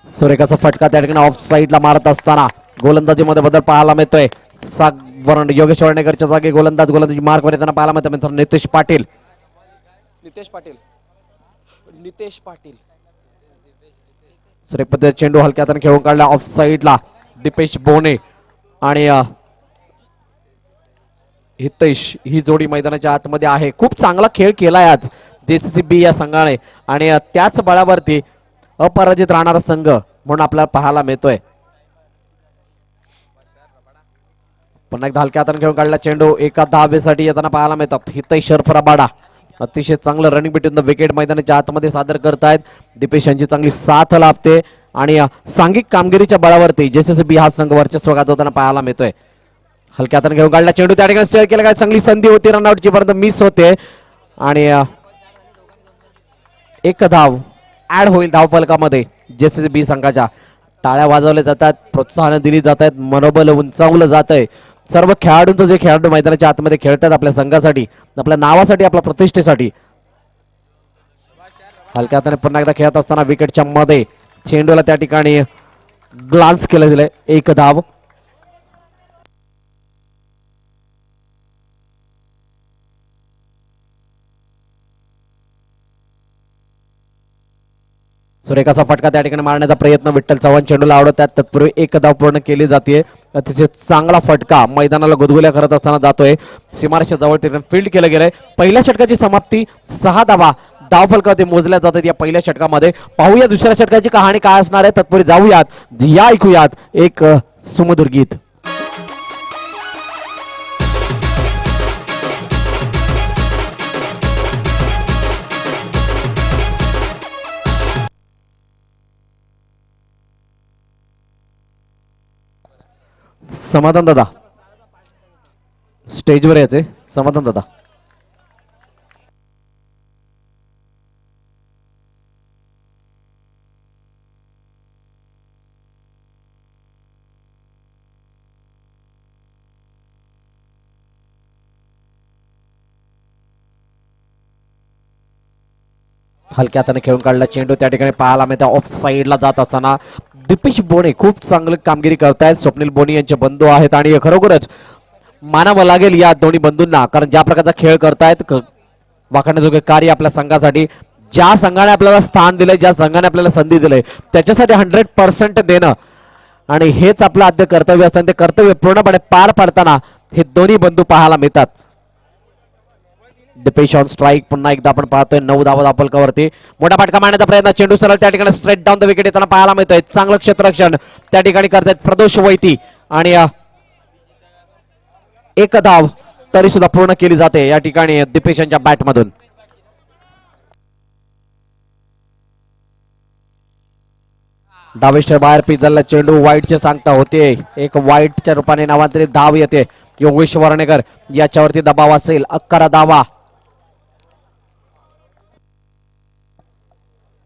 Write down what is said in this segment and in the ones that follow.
सुरेखाचा फटका त्या ठिकाणी ऑफ साईडला मारत असताना गोलंदाजीमध्ये बदल पाहायला मिळतोय. योगेश वर्णेकरच्या जागी गोलंदाजी मार्कवर येताना पाहायला मिळतं मित्रांनो नितेश पाटील. सुरेख पद्धतीने चेंडू हलक्या हाताने खेळून काढला ऑफ साईडला. दीपेश बोने आणि हितेश ही जोडी मैदानाच्या आतमध्ये आहे. खूप चांगला खेळ केलाय आज JCCB या संघाने आणि त्याच बळावरती अपराजित राहणारा संघ म्हणून आपल्याला पाहायला मिळतोय. पुन्हा एकदा हलक्या हाताने खेळून काढला चेंडू एका धावेसाठी येताना पाहायला मिळतात. हितेश रबाडा अतिशय चांगलं रनिंग बिटवीन द विकेट मैदानाच्या आतमध्ये सादर करतायत. दीपेश यांची चांगली साथ लाभते आणि सांघिक कामगिरीच्या बळावरती JCCB हा संघ वर्चस्व गाजवताना पाहायला मिळतोय. हलक्या हाताने घेऊन काढला चेंडू त्या ठिकाणी स्टेअर केला काय चांगली संधी होती रनआउटची परंतु मिस होते आणि एक धाव ऍड होईल धावफलकामध्ये. JCCB संघाच्या टाळ्या वाजवल्या जातात, प्रोत्साहन दिली जात आहेत, मनोबल उंचावलं जात आहे. सर्व खेळाडूंचं जे खेळाडू मैदानाच्या आतमध्ये खेळतात आपल्या संघासाठी, आपल्या नावासाठी, आपल्या प्रतिष्ठेसाठी. हलक्या हाताने पुन्हा एकदा खेळत असताना विकेटच्या मध्ये चेंडूला त्या ठिकाणी ग्लान्स केलं दिलंय. एक धाव. सुरेखाचा फटका त्या ठिकाणी मारण्याचा प्रयत्न विठ्ठल चव्हाण चेंडूला आवडत आहेत. तत्पूर्वी एक धाव पूर्ण केली जाते. अतिशय चांगला फटका मैदानाला गुदगुल्या करत असताना जातोय. सीमारेषा जवळ फील्ड केलं गेलंय. पहिल्या षटकाची समाप्ती 6 धावा धावफलकावरती मोजल्या जातात या पहिल्या षटकामध्ये. पाहूया दुसऱ्या षटकाची कहाणी काय असणार आहे. तत्पूर्वी जाऊयात या ऐकूयात एक सुमधुर गीत. समाधान दादा स्टेजवर यायचे. समाधान दादा हलक्या हाताने खेळून काढला चेंडू त्या ठिकाणी पाहायला मिळते. ऑफ साईडला जात असताना दीपेश बोने खूप चांगलं कामगिरी करतायत. स्वप्नील बोनी यांचे बंधू आहेत आणि खरोखरच मानावं लागेल या दोन्ही बंधूंना, कारण ज्या प्रकारचा खेळ करतायत वाखाणण्याजोगे कार्य आपल्या संघासाठी. ज्या संघाने आपल्याला स्थान दिलंय, ज्या संघाने आपल्याला संधी दिलंय त्याच्यासाठी 100% देणं आणि हेच आपलं आद्य कर्तव्य असतं. ते कर्तव्य पूर्णपणे पार पाडताना हे दोन्ही बंधू पाहायला मिळतात. Deepesh on strike. पुन्हा एकदा आपण पाहतोय 9 धावा धावफलकावरती. मोठा फटका मारण्याचा प्रयत्न चेंडू सरळ त्या ठिकाणी स्ट्रेट डाऊन द विकेट येताना पाहायला मिळतोय. चांगलं क्षेत्ररक्षण त्या ठिकाणी करतायत प्रदोष वैती आणि एक धाव तरी सुद्धा पूर्ण केली जाते या ठिकाणी दीपेश यांच्या बॅटमधून. डावीच्या बाहेर पिचला चेंडू वाईटचे सांगता होते. एक वाईटच्या रूपाने नावांतरित धाव येते. योगेश वर्णेकर याच्यावरती दबाव असेल. 11 धावा.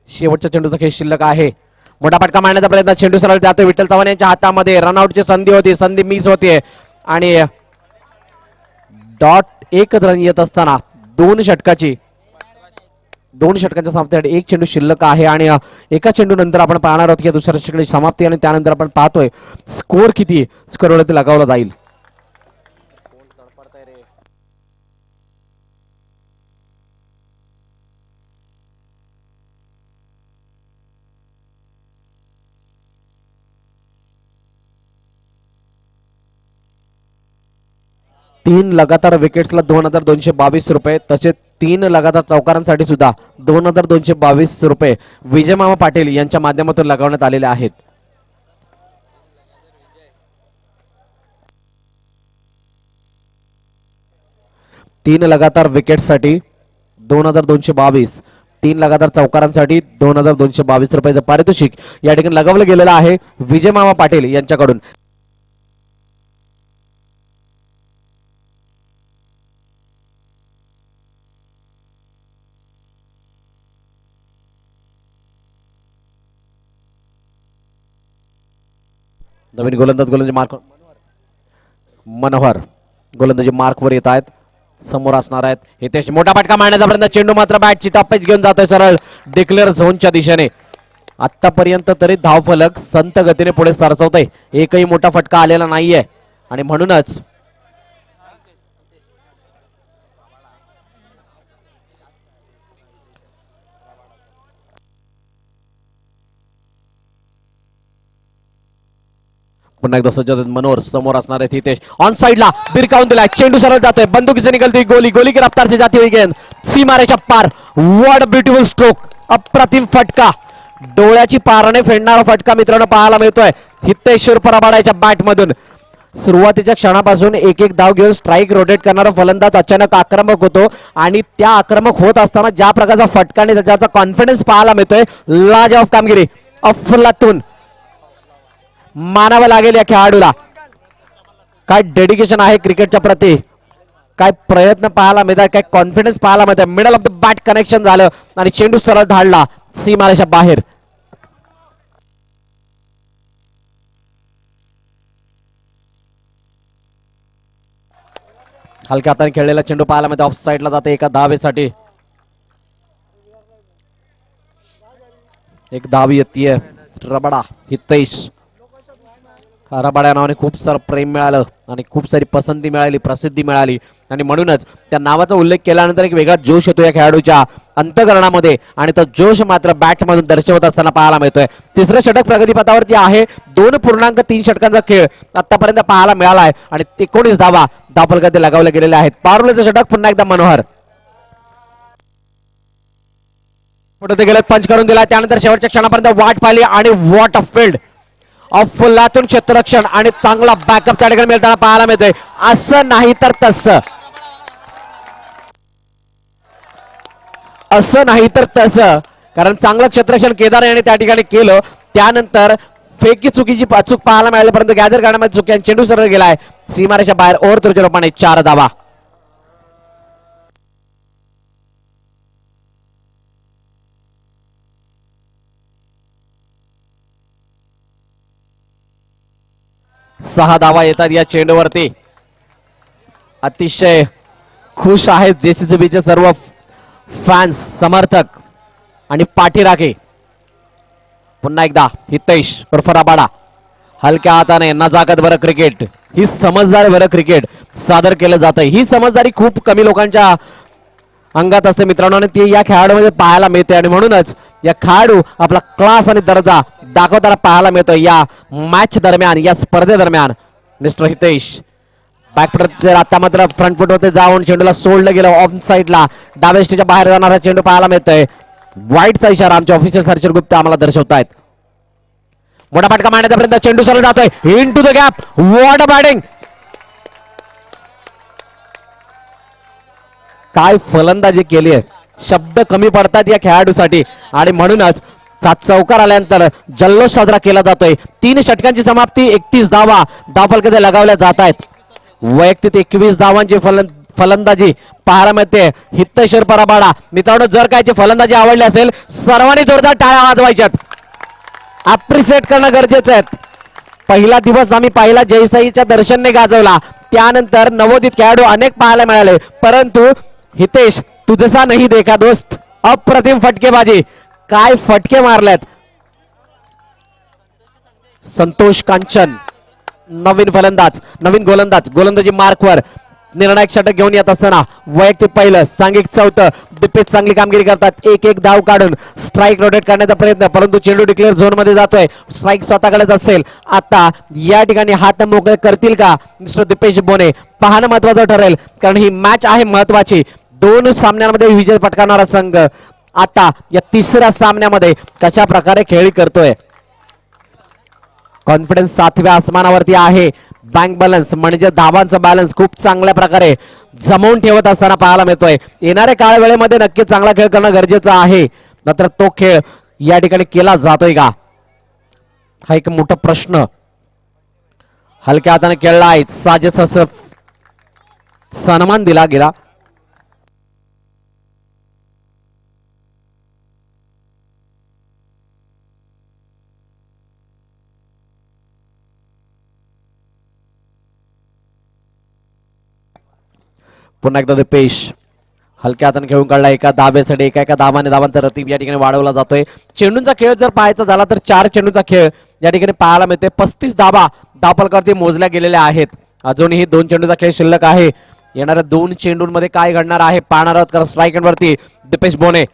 शेवटच्या चेंडूचा खेळ शिल्लक आहे. मोठा फटका मारण्याचा प्रयत्न चेंडू सरळ जातोय विठ्ठल चव्हाण यांच्या हातामध्ये. रनआउटची संधी होती, संधी मिस होते आणि डॉट एक रन येत असताना दोन षटकांच्या समाप्तीसाठी एक चेंडू शिल्लक आहे आणि एका चेंडू नंतर आपण पाहणार आहोत की दुसऱ्या षटकाची समाप्ती आणि त्यानंतर आपण पाहतोय स्कोर किती स्कोरवरती लगावला जाईल. तीन लगातार विकेट्सला 2222 रुपये, तसेच 3 लगातार चौकारांसाठी सुद्धा 2222 रुपये विजय मामा पाटील यांच्या माध्यमातून लगावण्यात आलेले आहेत. तीन लगातार विकेटसाठी 2222, 3 लगातार चौकारांसाठी 2222 रुपयाचं पारितोषिक या ठिकाणी लगावलं गेलेलं आहे विजय मामा पाटील यांच्याकडून. नवीन गोलंदाजी मार्क मनोहर गोलंदाजी मार्कवर येत आहेत. समोर असणार आहेत हितेश. मोठा फटका मारण्याचा प्रयत्न चेंडू मात्र बॅटची टप्पेच घेऊन जातोय सरळ डिक्लेअर झोनच्या दिशेने आतापर्यंत तरी धावफलक संत गतीने पुढे सरसवतोय. एकही मोठा फटका आलेला नाहीये आणि म्हणूनच पुन्हा एकदा सज्ज मनोहर समोर असणार आहे हितेश ऑन साइडला बिरकावून दिलाय. चेंडू सरळ जातोय. बंदुकीचे निकलती गोली. गोली की रफ्तार से जाती हुई गेंद सीमारेषा पार. What a beautiful stroke. अप्रतिम फटका. डोळ्याची पारणे फेडणारा फटका मित्रांनो पाहायला मिळतोय हितेश शिरपराबाडाच्या बॅट मधून. सुरुवातीच्या क्षणापासून एक एक धाव घेऊन स्ट्राईक रोटेट करणारा फलंदाज अचानक आक्रमक होतो आणि त्या आक्रमक होत असताना ज्या प्रकारचा फटका आणि त्याचा कॉन्फिडन्स पाहायला मिळतोय लाजवाब कामगिरी. अफलातून मानावं लागेल या खेळाडूला. काय डेडिकेशन आहे क्रिकेटच्या प्रती. काय प्रयत्न पाहायला मिळतात. काय कॉन्फिडन्स पाहायला मिळतात. Middle of the bat connection झालं आणि चेंडू सरळ धाडला सीमारेषा बाहेर. हलक्या हाताने खेळलेला चेंडू पाहायला मिळतो. ऑफ साईडला जाते एका धावेसाठी. एक धाव येते. रबडा हितेश. रबाड्या नावाने खूप सारं प्रेम मिळालं आणि खूप सारी पसंती मिळाली, प्रसिद्धी मिळाली आणि म्हणूनच त्या नावाचा उल्लेख केल्यानंतर एक वेगळा जोश येतो या खेळाडूच्या अंतःकरणामध्ये आणि तो जोश मात्र बॅटमधून दर्शवत असताना पाहायला मिळतोय. तिसरं षटक प्रगतीपथावरती आहे. 2.3 षटकांचा खेळ आतापर्यंत पाहायला मिळाला आहे आणि 19 धावा धावफलकात लगावले गेलेले आहेत. पारुलेचं षटक पुन्हा एकदा मनोहर पुढे गेले पंच करून दिला. त्यानंतर शेवटच्या क्षणापर्यंत वाट पाहिली आणि वॉट अ फील्ड. अफलातून क्षेत्ररक्षण आणि चांगला बॅकअप त्या ठिकाणी मिळताना पाहायला मिळतोय. असं नाही तर तसं. असं नाही तर तसं कारण चांगलं क्षेत्ररक्षण केदार याने त्या ठिकाणी केलं. त्यानंतर फेकी चुकीची चूक पाहायला मिळाली परंतु गॅदर करण्यामध्ये चुकी आणि चेंडू सरळ गेलाय सीमारेषा बाहेर. ओव्हर तुरच्या रूपाने 4 धावा. सहा धावा येतात या चेंडूवरती. अतिशय खुश आहेत जेसीबीचे सर्व फॅन्स, समर्थक आणि पाठीराखे. पुन्हा एकदा हितेश उर्फ रबाडा हलक्या हाताने नजाकत बरं क्रिकेट. ही समजदार बरं क्रिकेट सादर केलं जातं. ही समजदारी खूप कमी लोकांच्या अंगात असते मित्रांनो आणि ती या खेळाडूमध्ये पाहायला मिळते आणि म्हणूनच या खेळाडू आपला क्लास आणि दर्जा दाखवताना पाहायला मिळतो या मॅच दरम्यान, या स्पर्धेदरम्यान. मिस्टर हितेश बॅकफुट आता मात्र फ्रंट फुटवरती जाऊन चेंडूला सोडलं गेलं ऑफ साईडला. डाव्या स्टेजच्या बाहेर जाणारा चेंडू पाहायला मिळतोय. वाईटचा इशारा आमचे ऑफिशियल सर्चर गुप्ता आम्हाला दर्शवतायत. मोठा फटका मारण्याचा प्रयत्न. चेंडू सरळ जातोय into the gap. What a batting. काय फलंदाजी केली आहे. शब्द कमी पडतात या खेळाडूसाठी आणि म्हणूनच चौकार आल्यानंतर जल्लोष साजरा केला जातोय. 3 षटकांची समाप्ती. 31 धावा धावफलकात लगावल्या जात आहेत. वैयक्तिक 21 धावांची फलंदाजी पाहायला मिळते हितेश परबाडा. मित्रांनो जर कायची फलंदाजी आवडली असेल सर्वांनी जोरदार टाळ्या वाजवायच्यात. अप्रिशिएट करणं गरजेचं आहे. पहिला दिवस आम्ही पाहिला जयसाईच्या दर्शनने गाजवला. त्यानंतर नवोदित खेळाडू अनेक पाहायला मिळाले परंतु हितेश तुझसा नाही देखा दोस्त. अप्रतिम फटकेबाजी. काय फटके मारलेत. संतोष कांचन नवीन फलंदाज, नवीन गोलंदाजी मार्कवर निर्णायक षटक घेऊन येत असताना वैयक्तिक पहिलं, सांघिक चौथं. दिपेश चांगली कामगिरी करतात. एक धाव काढून स्ट्राईक रोटेट करण्याचा प्रयत्न परंतु चेंडू डिक्लेअर झोन मध्ये जातोय. स्ट्राईक स्वतःकडेच असेल. आता या ठिकाणी हात मोकळे करतील का मिस्टर दिपेश बोने पाहणं महत्वाचं ठरेल कारण ही मॅच आहे महत्वाची. 2 सामन्यांमध्ये विजय पटकावणारा संघ आता या तिसऱ्या सामन्यामध्ये कशा प्रकारे खेळी करतोय. कॉन्फिडन्स 7व्या आसमानावरती आहे. बँक बॅलन्स म्हणजे धावांचा बॅलन्स खूप चांगल्या प्रकारे जमवून ठेवत असताना पाहायला मिळतोय. येणाऱ्या काळ वेळेमध्ये नक्की चांगला खेळ करणं गरजेचं आहे. मात्र तो खेळ या ठिकाणी केला जातोय का हा एक मोठा प्रश्न. हलक्या हाताने खेळला आहे. साजेस असं सन्मान दिला गेला. पुन्हा एकदा दिपेश हलक्या हाताने खेळून काढला एका धाब्यासाठी एका धावाने धावांचा रतीब या ठिकाणी वाढवला जातोय. चेंडूंचा खेळ जर पाहायचा झाला तर 4 चेंडूचा खेळ या ठिकाणी पाहायला मिळतोय. 35 धाबा धावफलकावरती मोजल्या गेलेल्या आहेत. अजूनही 2 चेंडूचा खेळ शिल्लक आहे. येणाऱ्या 2 चेंडूंमध्ये काय घडणार आहे पाहणार आहोत. कारण स्ट्राईक वरती दीपेश बोने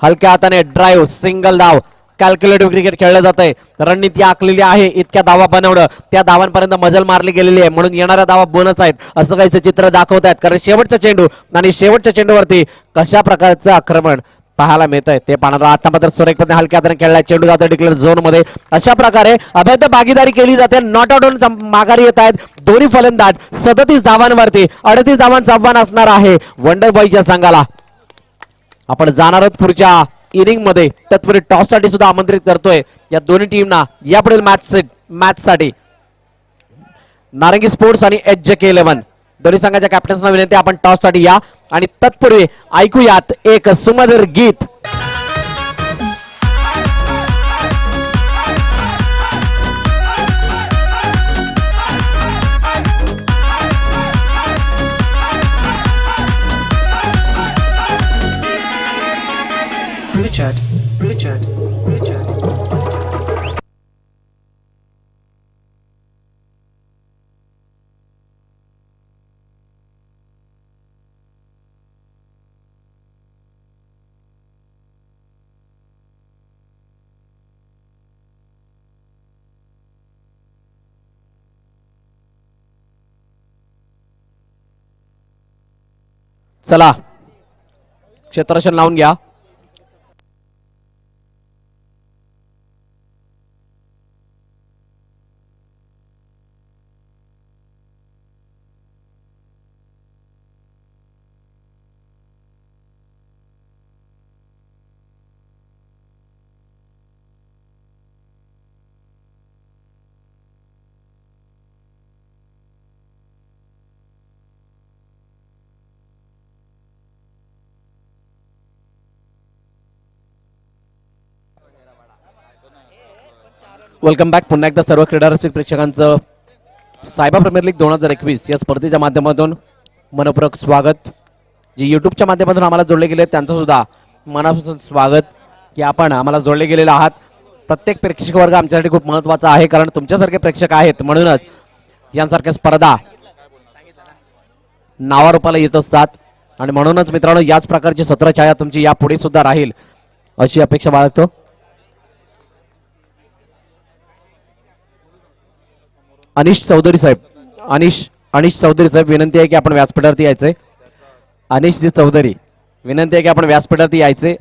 हलक्या हाताने ड्राईव्ह सिंगल धाव कॅल्क्युलेटिव्ह क्रिकेट खेळलं जात आहे. रणनीती आखलेली आहे. इतक्या धावा बनवणं त्या धावांपर्यंत मजल मारली गेलेली आहे म्हणून येणाऱ्या धावा बोनस आहेत असं काहीच चित्र दाखवत आहेत. कारण शेवटचा चेंडू आणि शेवटच्या चेंडूवरती कशा प्रकारचं आक्रमण पाहायला मिळत आहे ते पाहणार. आता मात्र सुरेखपणे हलक्या हाताने खेळलाय. चेंडू जातो डिक्लेअर झोन मध्ये. अशा प्रकारे अभेद्य भागीदारी केली जाते. नॉट आउट माघारी येत आहेत दोन्ही फलंदाज. 37 धावांवरती 38 धावांचं आव्हान असणार आहे वंडर बॉयच्या संघाला. आपण जाणार आहोत पुढच्या इनिंग मध्ये. तत्पूर्वी टॉस साठी सुद्धा आमंत्रित करतोय या दोन्ही टीमना यापुढील मॅच साठी. नारंगी स्पोर्ट्स आणि HJK11 दोन्ही संघाच्या कॅप्टन्सना विनंती आपण टॉस साठी या. आणि तत्पूर्वी ऐकूयात एक सुमधुर गीत. Richard. चला क्षेत्ररक्षण लावून घ्या. Welcome back. पुन्हा एकदा सर्व क्रीडा रसिक प्रेक्षकांचं सायबा प्रीमियर लीग 2021 या स्पर्धेच्या माध्यमातून मनपूर्वक स्वागत. जे यूट्यूबच्या माध्यमातून आम्हाला जोडले गेले त्यांचं सुद्धा मनापासून स्वागत की आपण आम्हाला जोडले गेलेले आहात. प्रत्येक प्रेक्षक वर्ग आमच्यासाठी खूप महत्त्वाचा आहे कारण तुमच्यासारखे प्रेक्षक आहेत म्हणूनच यांसारख्या स्पर्धा नावारूपाला येत असतात. आणि म्हणूनच मित्रांनो याच प्रकारची सत्र छाया तुमची यापुढे सुद्धा राहील अशी अपेक्षा बाळगतो. अनिश चौधरी साहेब विनंती आहे की आपण व्यासपीठावरती यायचे. अनिशजी चौधरी विनंती आहे की आपण व्यासपीठावरती यायचे.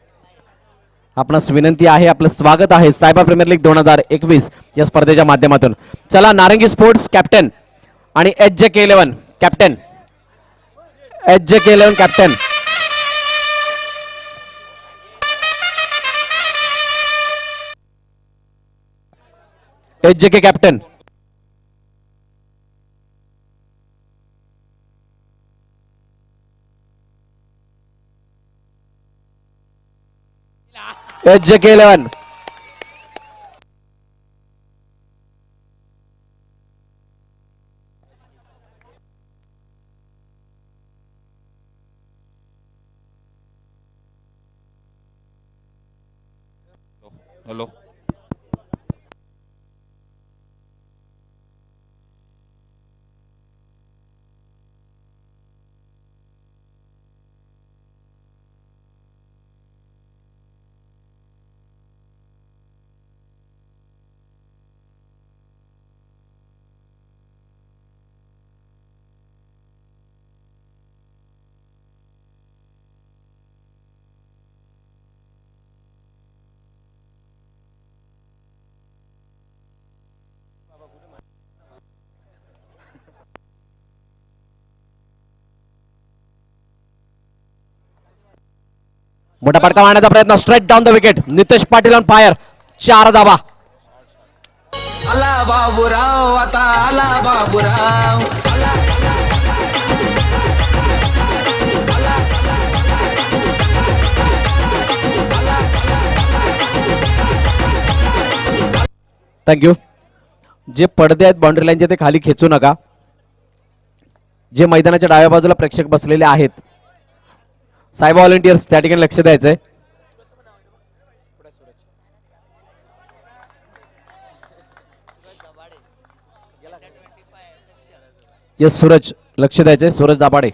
आपणास विनंती आहे. आपलं स्वागत आहे सायबा प्रीमियर लीग 2021 या स्पर्धेच्या माध्यमातून. चला नारंगी स्पोर्ट्स कॅप्टन आणि HJK11 captain. HJK11 captain HJK captain HJK11 hello मोठा फटका मारण्याचा प्रयत्न. Straight down the wicket. Nitesh Patil on fire. 4 धावा. आला बाबूराव आता आला बाबूराव. थँक्यू. जे पडदे आहेत बाउंड्री लाईनचे ते खाली खेचू नका. जे मैदानाच्या डाव्या बाजूला प्रेक्षक बसलेले आहेत साई व्हॉलेंटियर्स त्या ठिकाणी लक्ष द्यायचंय. येस सूरज लक्ष द्यायचंय. सूरज दाभाडे.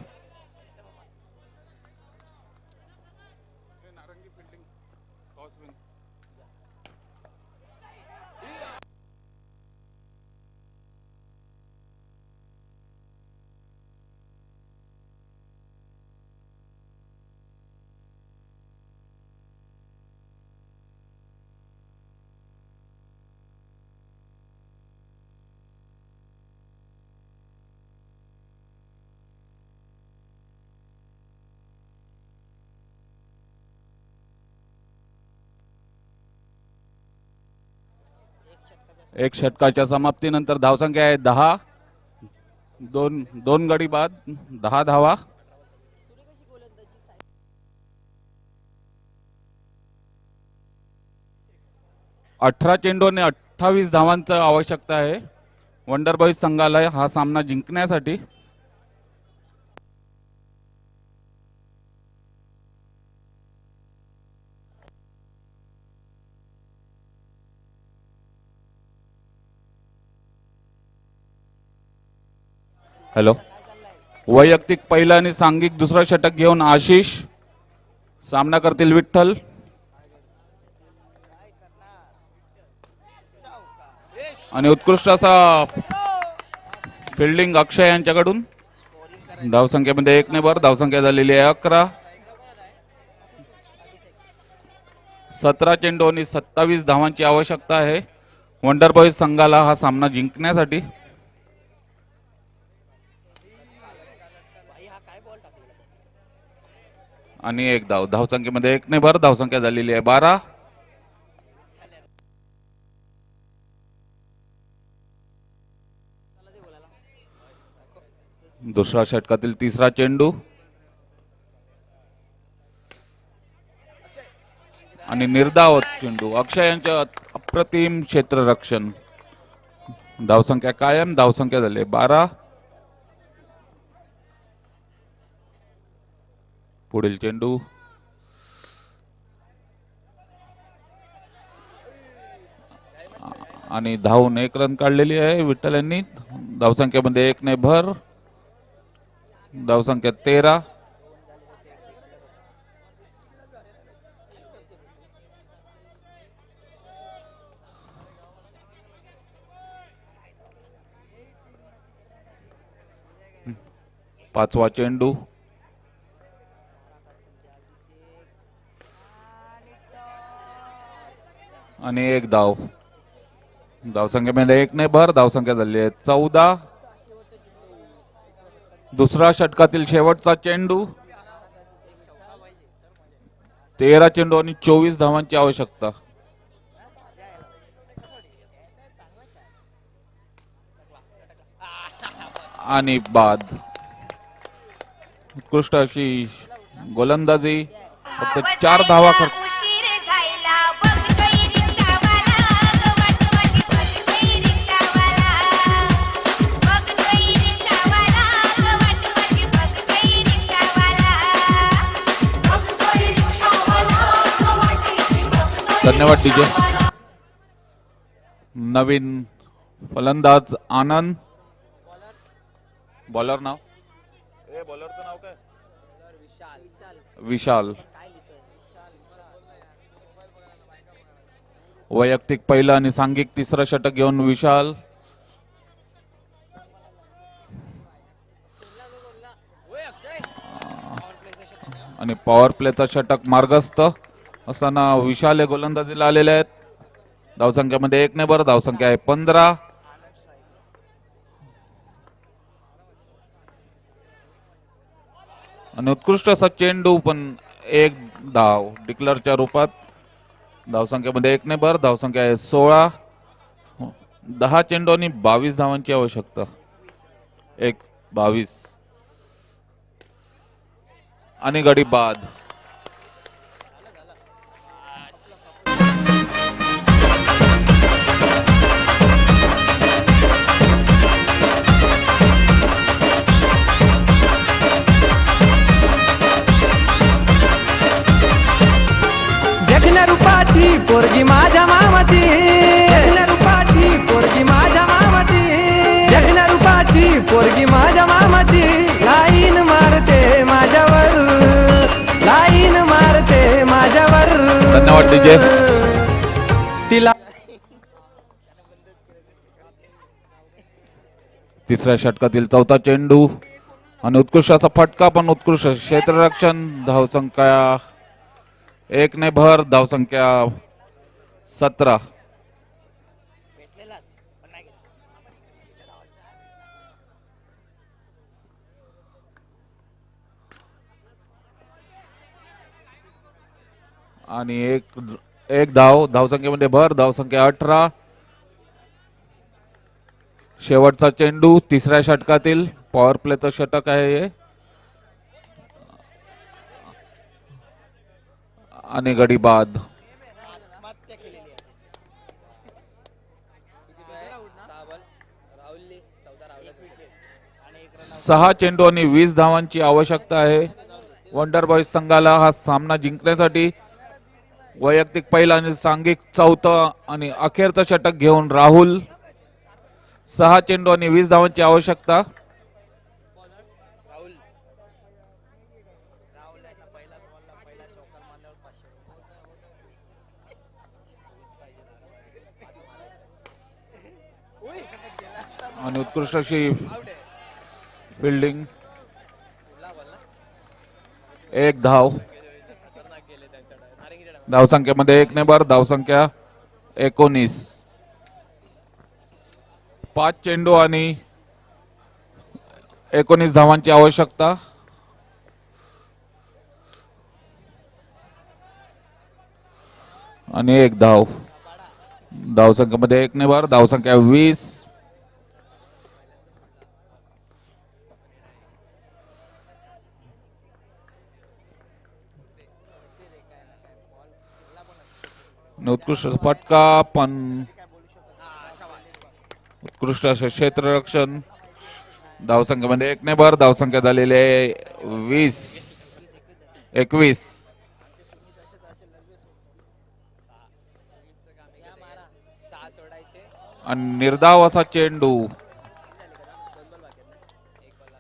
एक षटकाच्या समाप्तीनंतर धावसंख्या आहे 10. दोन गडी बाद 10 धावा. अठरा चेंडू आणि 28 धावांचं आवश्यकता आहे वंडर बॉईज संघाला हा सामना जिंकण्यासाठी. हॅलो. वैयक्तिक पहिलं आणि सांघिक दुसरं षटक घेऊन आशिष. सामना करतील विठ्ठल. आणि उत्कृष्ट असा फिल्डिंग अक्षय यांच्याकडून. धावसंख्येमध्ये 1 ने भर. धावसंख्या झालेली आहे 11. 17 चेंडू आणि 27 धावांची आवश्यकता आहे वंडर बॉईज संघाला हा सामना जिंकण्यासाठी. आणि 1 धाव. धावसंख्येमध्ये 1 ने भर. धावसंख्या झालेली आहे 12. दुसरा षटकातील तिसरा चेंडू आणि निर्धाव चेंडू. अक्षय यांच्या अप्रतिम क्षेत्ररक्षण. धावसंख्या कायम. धावसंख्या झाली 12. पुढील चेंडू आणि धावून 1 रन काढलेली आहे विठ्ठल यांनी. धावसंख्येमध्ये 1 ने भर. धावसंख्या 13. पाचवा चेंडू आणि 1 धाव. धावसंख्येमध्ये 1 ने भर. धावसंख्या झाली आहे 14. दुसरा षटकातील शेवटचा चेंडू. 13 चेंडू आणि 24 धावांची आवश्यकता. आणि बाद. उत्कृष्ट अशी गोलंदाजी. फक्त 4 धावा खर्च. धन्यवाद डीजे. नवीन फलंदाज आनंद. बॉलर नाव बॉलरचं नाव काय? विशाल. वैयक्तिक पहिलं आणि सांघिक तिसरं षटक घेऊन विशाल. आणि पॉवर प्लेचा षटक मार्गस्थ असताना विशाल हे गोलंदाजीला आलेले आहेत. धावसंख्येमध्ये 1 ने भर. धावसंख्या आहे 15. आणि उत्कृष्ट असा चेंडू पण 1 धाव डिक्लेअरच्या रूपात. धावसंख्येमध्ये 1 ने भर. धावसंख्या आहे 16. 10 चेंडू आणि 22 धावांची आवश्यकता. 22 आणि गडी बाद. रूपाची पोरगी माझ्या मामाची, जगण्या रूपाची पोरगी माझ्या मामाची, जगण्या रूपाची पोरगी माझ्या मामाची, लाईन मारते माझ्यावर, लाईन मारते माझ्यावर. धन्यवाद डीजे. तिला तिसऱ्या षटकातील चौथा चेंडू आणि उत्कृष्ट असा फटका, पण उत्कृष्ट क्षेत्ररक्षण. धावसंख्या 1 ने भर, धावसंख्या 17. आणि एक धाव, धावसंख्येमध्ये भर, धावसंख्या 18. शेवटचा चेंडू तिसऱ्या षटकातील पॉवर प्लेचं षटक आहे हे. आणि गडी बाद. सहा चेंडू आणि 20 धावांची आवश्यकता आहे वंडर बॉईज संघाला हा सामना जिंकण्यासाठी. वैयक्तिक पहिला आणि सांघिक चौथा आणि अखेरचं षटक घेऊन राहुल. 6 चेंडू आणि 20 धावांची आवश्यकता. आणि उत्कृष्ट अशी फिल्डिंग. 1 धाव, धावसंख्येमध्ये 1 ने भर, धावसंख्या 19. 5 चेंडू आणि 19 धावांची आवश्यकता. आणि 1 धाव, धावसंख्येमध्ये 1 ने भर, धावसंख्या 20. उत्कृष्ट फटका, पण उत्कृष्ट असे क्षेत्ररक्षण. धावसंख्येमध्ये 1 ने भर, धावसंख्या झालेली आहे 21. आणि निर्धाव असा चेंडू.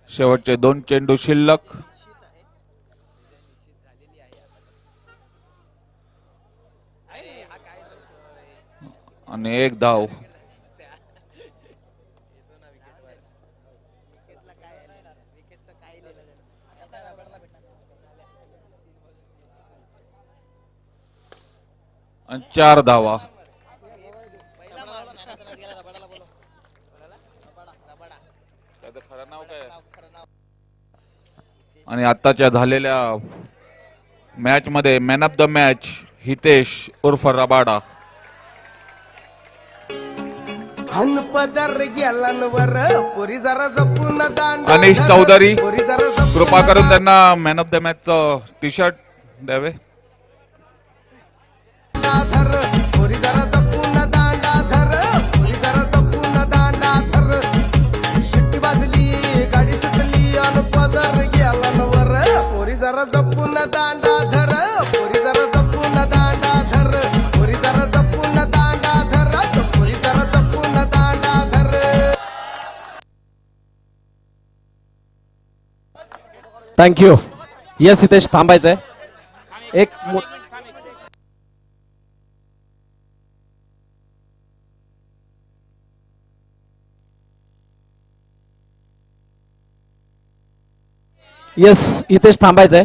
शेवटचे 2 चेंडू शिल्लक. आणि 1 धाव. आणि 4 धावा. आणि आताच्या झालेल्या मॅच मध्ये man of the match Hitesh उर्फ रबाडा. अनिश चौधरी, कृपा करून त्यांना man of the match T shirt द्यावे. थँक्यू. येस हितेश, थांबायचंय. एक येस हितेश, थांबायचंय.